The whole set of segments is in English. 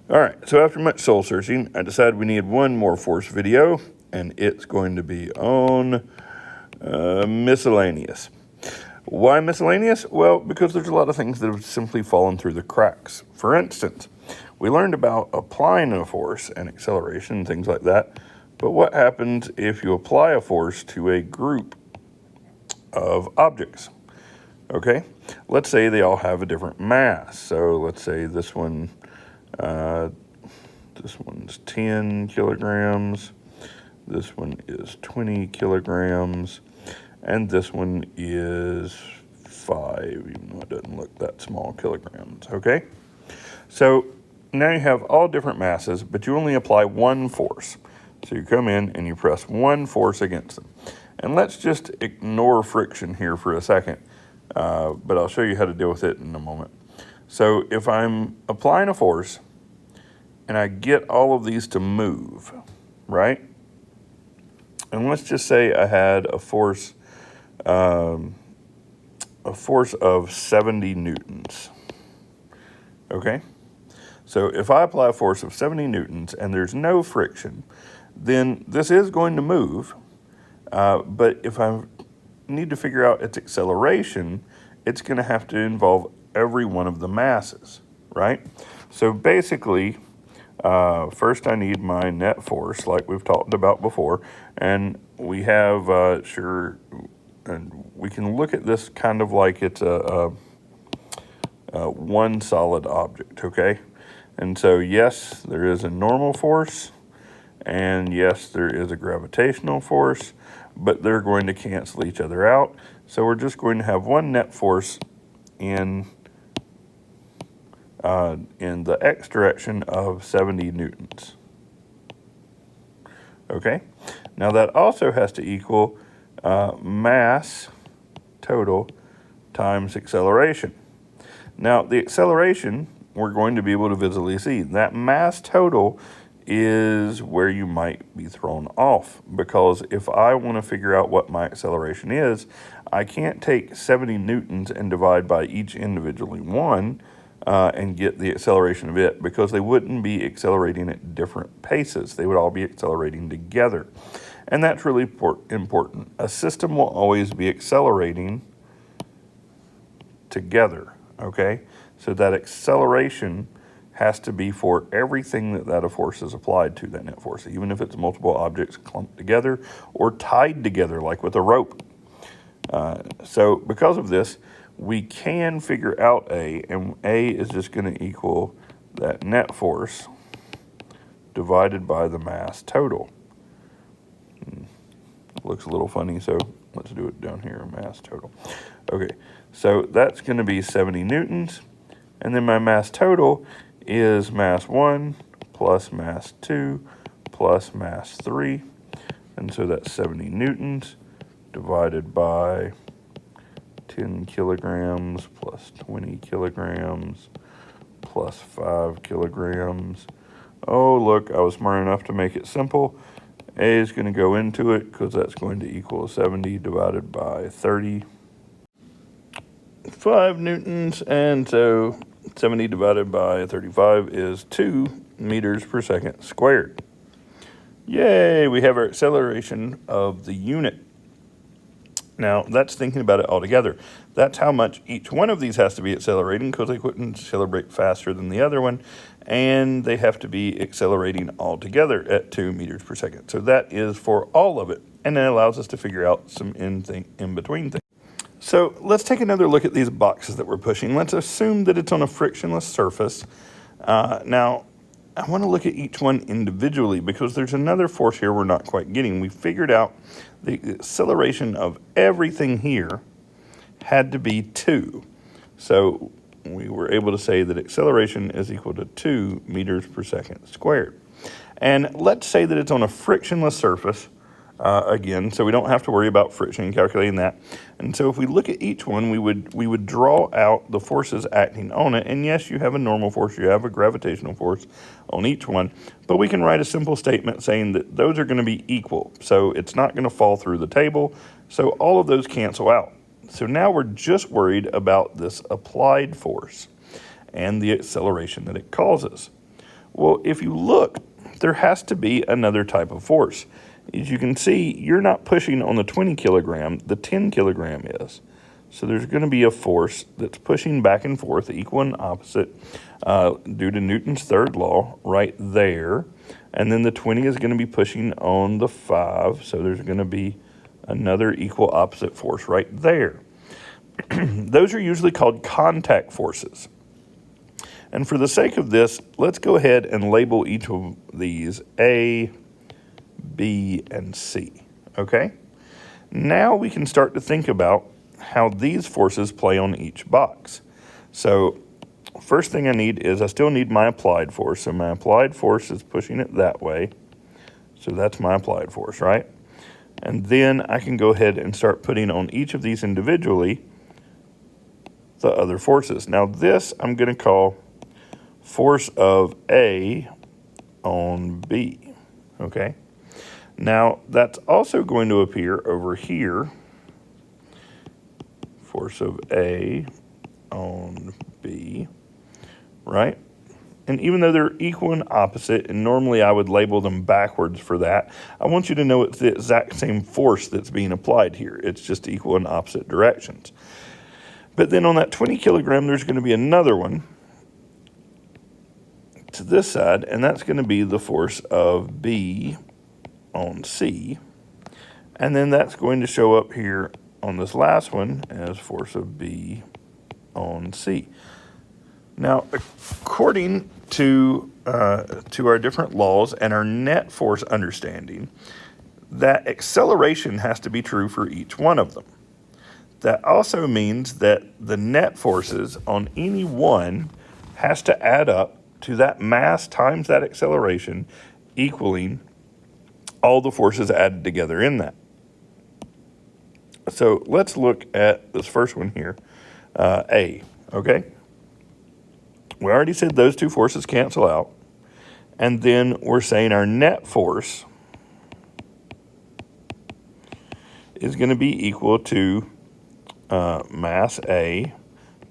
All right, so after much soul searching, I decided we needed one more force video, and it's going to be on miscellaneous. Why miscellaneous? Well, because there's a lot of things that have simply fallen through the cracks. For instance, we learned about applying a force and acceleration and things like that, but what happens if you apply a force to a group of objects? Okay, let's say they all have a different mass. So let's say this one's 10 kilograms, this one is 20 kilograms, and this one is 5, even though it doesn't look that small, kilograms, okay? So now you have all different masses, but you only apply one force. So you come in and you press one force against them. And let's just ignore friction here for a second, but I'll show you how to deal with it in a moment. So if I'm applying a force and I get all of these to move, right? And let's just say I had a force of 70 newtons, okay? So if I apply a force of 70 newtons and there's no friction, then this is going to move, but if I need to figure out its acceleration, it's going to have to involve every one of the masses, right? So basically, first I need my net force, like we've talked about before, and we have, and we can look at this kind of like it's a one solid object, okay? And so yes, there is a normal force, and yes, there is a gravitational force, but they're going to cancel each other out. So we're just going to have one net force in the x direction of 70 newtons. Okay, now that also has to equal mass total times acceleration. Now the acceleration we're going to be able to visually see. That mass total is where you might be thrown off, because if I want to figure out what my acceleration is, I can't take 70 newtons and divide by each individually one and get the acceleration of it, because they wouldn't be accelerating at different paces. They would all be accelerating together. And that's really important. A system will always be accelerating together, okay? So that acceleration has to be for everything that a force is applied to, that net force, even if it's multiple objects clumped together or tied together like with a rope. So because of this, we can figure out A, and A is just going to equal that net force divided by the mass total. Looks a little funny, so let's do it down here, mass total. Okay, so that's going to be 70 newtons, and then my mass total is mass 1 plus mass 2 plus mass 3, and so that's 70 newtons divided by 10 kilograms plus 20 kilograms plus 5 kilograms. Oh, look, I was smart enough to make it simple. A is going to go into it because that's going to equal 70 divided by 30. 5 newtons, and so 70 divided by 35 is 2 meters per second squared. Yay, we have our acceleration of the unit. Now, that's thinking about it all together. That's how much each one of these has to be accelerating, because they couldn't accelerate faster than the other one, and they have to be accelerating all together at 2 meters per second. So that is for all of it, and it allows us to figure out some in-between things. So let's take another look at these boxes that we're pushing. Let's assume that it's on a frictionless surface. Now, I want to look at each one individually, because there's another force here we're not quite getting. We figured out the acceleration of everything here had to be 2. So we were able to say that acceleration is equal to 2 meters per second squared. And let's say that it's on a frictionless surface, again, so we don't have to worry about friction and calculating that. And so if we look at each one, we would draw out the forces acting on it. And yes, you have a normal force, you have a gravitational force on each one, but we can write a simple statement saying that those are going to be equal. So it's not going to fall through the table. So all of those cancel out. So now we're just worried about this applied force and the acceleration that it causes. Well, if you look, there has to be another type of force. As you can see, you're not pushing on the 20 kilogram, the 10 kilogram is. So there's going to be a force that's pushing back and forth, equal and opposite, due to Newton's third law right there. And then the 20 is going to be pushing on the 5, so there's going to be another equal opposite force right there. Those are usually called contact forces. And for the sake of this, let's go ahead and label each of these A, B, and C, okay? Now we can start to think about how these forces play on each box. So first thing I need is I still need my applied force. So my applied force is pushing it that way. So that's my applied force, right? And then I can go ahead and start putting on each of these individually the other forces. Now this I'm going to call force of A on B, okay? Now that's also going to appear over here, force of A on B, right? And even though they're equal and opposite, and normally I would label them backwards for that, I want you to know it's the exact same force that's being applied here. It's just equal and opposite directions. But then on that 20 kilogram, there's going to be another one to this side, and that's going to be the force of B on C. And then that's going to show up here on this last one as force of B on C. Now, according to our different laws and our net force understanding, that acceleration has to be true for each one of them. That also means that the net forces on any one has to add up to that mass times that acceleration, equaling all the forces added together in that. So let's look at this first one here, A, okay? We already said those two forces cancel out. And then we're saying our net force is going to be equal to mass A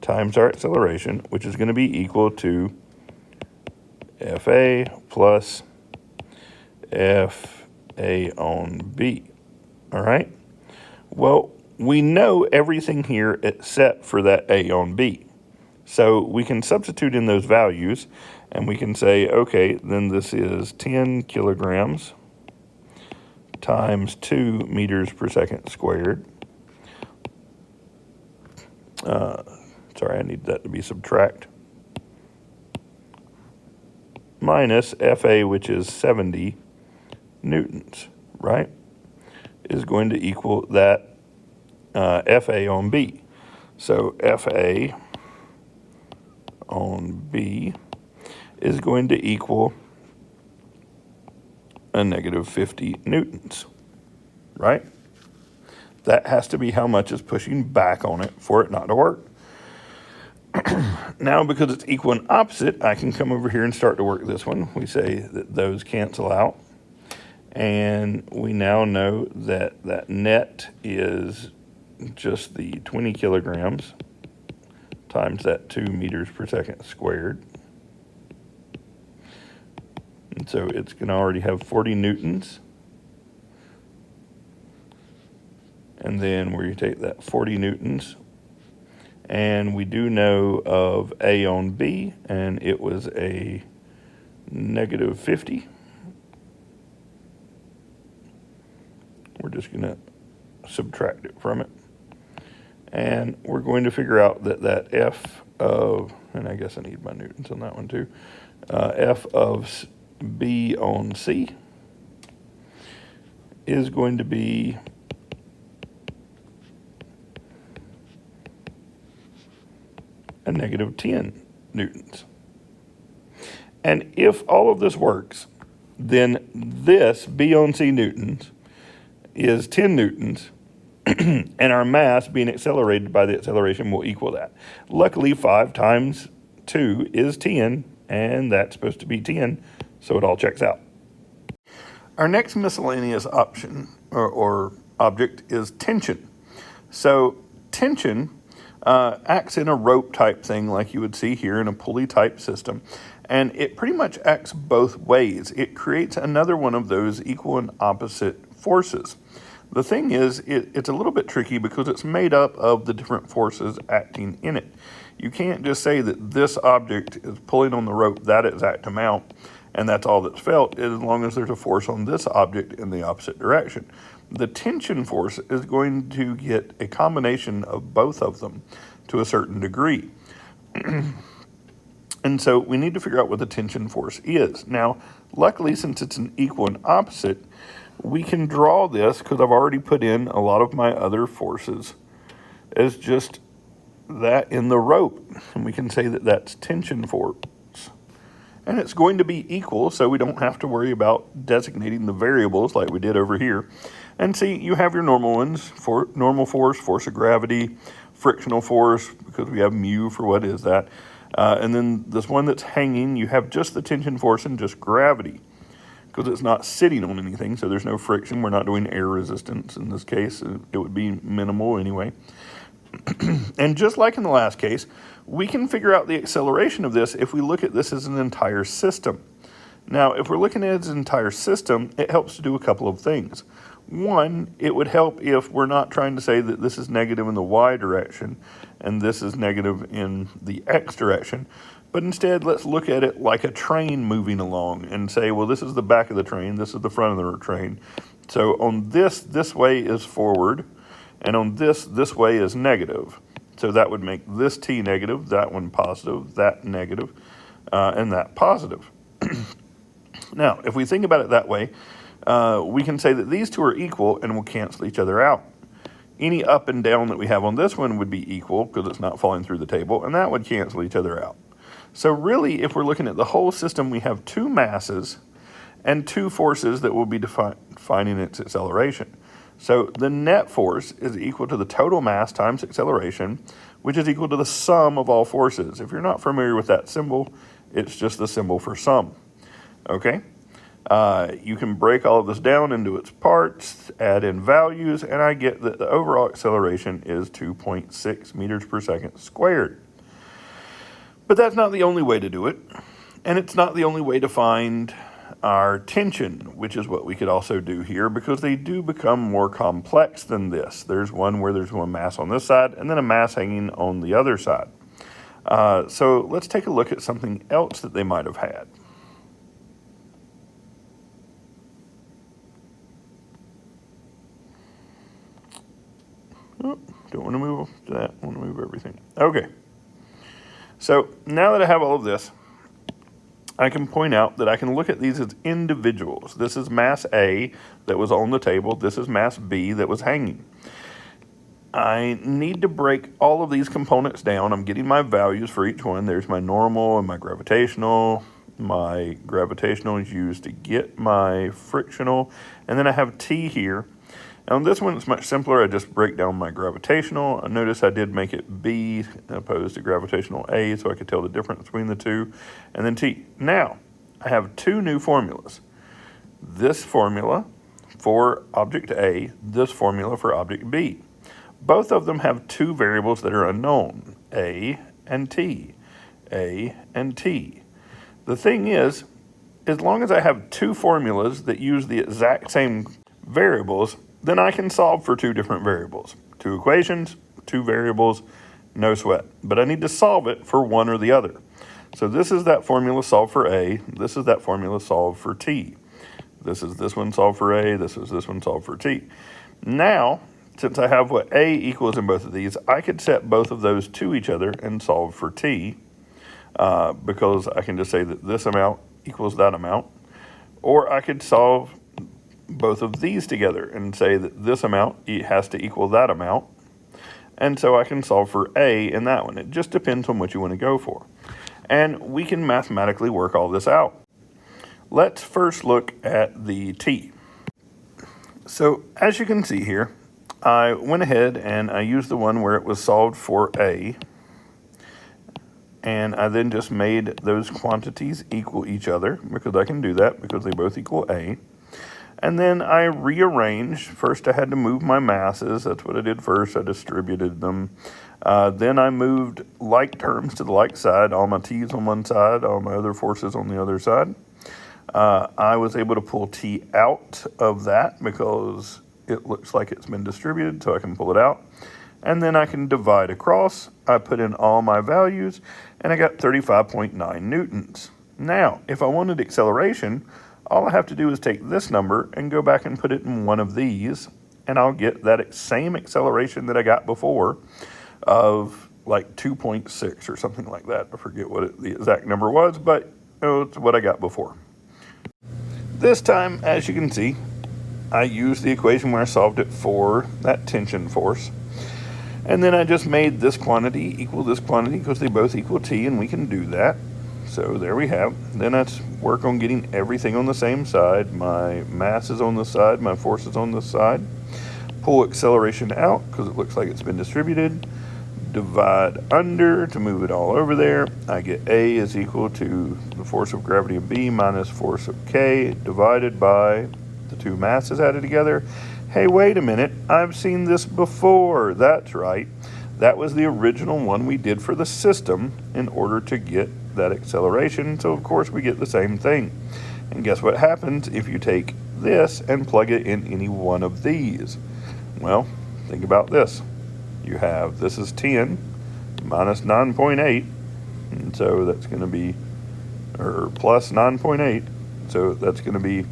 times our acceleration, which is going to be equal to FA plus FA on B. All right? Well, we know everything here except for that A on B. So we can substitute in those values, and we can say, okay, then this is 10 kilograms times 2 meters per second squared. Sorry, I need that to be subtract. Minus FA, which is 70 newtons, right? Is going to equal that FA on B. So FA on B is going to equal a negative 50 newtons, right? That has to be how much is pushing back on it for it not to work. Now, because it's equal and opposite, I can come over here and start to work this one. We say that those cancel out. And we now know that that net is just the 20 kilograms times that 2 meters per second squared. And so it's going to already have 40 newtons. And then we take that 40 newtons, and we do know of A on B, and it was a negative 50. We're just going to subtract it from it. And we're going to figure out that that F of, and I guess I need my newtons on that one too, F of B on C is going to be a negative 10 newtons. And if all of this works, then this B on C newtons is 10 newtons, and our mass being accelerated by the acceleration will equal that. Luckily, 5 times 2 is 10, and that's supposed to be 10, so it all checks out. Our next miscellaneous option or object is tension. So tension acts in a rope type thing like you would see here in a pulley type system. And it pretty much acts both ways. It creates another one of those equal and opposite forces. The thing is, it's a little bit tricky because it's made up of the different forces acting in it. You can't just say that this object is pulling on the rope that exact amount, and that's all that's felt, as long as there's a force on this object in the opposite direction. The tension force is going to get a combination of both of them to a certain degree. And so we need to figure out what the tension force is. Now, luckily, since it's an equal and opposite, we can draw this, because I've already put in a lot of my other forces, as just that in the rope. And we can say that that's tension force. And it's going to be equal, so we don't have to worry about designating the variables like we did over here. And see, you have your normal ones, for normal force, force of gravity, frictional force, because we have mu for what is that. And then this one that's hanging, you have just the tension force and just gravity, because it's not sitting on anything, so there's no friction. We're not doing air resistance in this case. It would be minimal anyway. And just like in the last case, we can figure out the acceleration of this if we look at this as an entire system. Now, if we're looking at it as an entire system, it helps to do a couple of things. One, it would help if we're not trying to say that this is negative in the y direction and this is negative in the x direction, but instead let's look at it like a train moving along and say, well, this is the back of the train, this is the front of the train. So on this way is forward, and on this way is negative. So that would make this t negative, that one positive, that negative, and that positive. Now, if we think about it that way, we can say that these two are equal and will cancel each other out. Any up and down that we have on this one would be equal because it's not falling through the table, and that would cancel each other out. So really, if we're looking at the whole system, we have two masses and two forces that will be defining its acceleration. So the net force is equal to the total mass times acceleration, which is equal to the sum of all forces. If you're not familiar with that symbol, it's just the symbol for sum. Okay? You can break all of this down into its parts, add in values, and I get that the overall acceleration is 2.6 meters per second squared. But that's not the only way to do it, and it's not the only way to find our tension, which is what we could also do here, because they do become more complex than this. There's one where there's one mass on this side and then a mass hanging on the other side. So let's take a look at something else that they might have had. Oh, don't want to move that, I want to move everything. Okay. So now that I have all of this, I can point out that I can look at these as individuals. This is mass A that was on the table. This is mass B that was hanging. I need to break all of these components down. I'm getting my values for each one. There's my normal and my gravitational. My gravitational is used to get my frictional. And then I have T here. And on this one, it's much simpler. I just break down my gravitational. Notice I did make it B opposed to gravitational A, so I could tell the difference between the two. And then T. Now, I have two new formulas. This formula for object A, this formula for object B. Both of them have two variables that are unknown, A and T. A and T. The thing is, as long as I have two formulas that use the exact same variables, then I can solve for two different variables. Two equations, two variables, no sweat. But I need to solve it for one or the other. So this is that formula solved for A. This is that formula solved for T. This is this one solved for A. This is this one solved for T. Now, since I have what A equals in both of these, I could set both of those to each other and solve for T, because I can just say that this amount equals that amount. Or I could solve both of these together and say that this amount has to equal that amount. And so I can solve for A in that one. It just depends on what you want to go for. And we can mathematically work all this out. Let's first look at the T. So as you can see here, I went ahead and I used the one where it was solved for A. And I then just made those quantities equal each other, because I can do that because they both equal A. And then I rearranged. First I had to move my masses. That's what I did first. I distributed them. Then I moved like terms to the like side, all my T's on one side, all my other forces on the other side. I was able to pull T out of that because it looks like it's been distributed, so I can pull it out. And then I can divide across. I put in all my values, and I got 35.9 newtons. Now, if I wanted acceleration, all I have to do is take this number and go back and put it in one of these, and I'll get that same acceleration that I got before of like 2.6 or something like that. I forget what the exact number was, but it's what I got before. This time, as you can see, I used the equation where I solved it for that tension force. And then I just made this quantity equal this quantity because they both equal T, and we can do that. So there we have. Then let's work on getting everything on the same side. My mass is on this side, my force is on this side. Pull acceleration out because it looks like it's been distributed. Divide under to move it all over there. I get A is equal to the force of gravity of B minus force of K divided by the two masses added together. Hey, wait a minute, I've seen this before. That's right. That was the original one we did for the system in order to get that acceleration. So of course we get the same thing. And guess what happens if you take this and plug it in any one of these? Well, think about this. You have, this is 10 minus 9.8, and so that's going to be, or plus 9.8, so that's going to be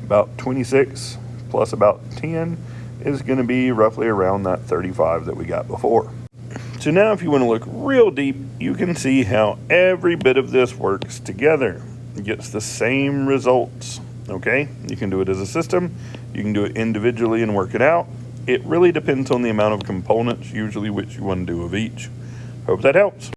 about 26 plus about 10 is going to be roughly around that 35 that we got before. So now if you want to look real deep, you can see how every bit of this works together. It gets the same results, okay? You can do it as a system, you can do it individually and work it out. It really depends on the amount of components, usually which you want to do of each. Hope that helps.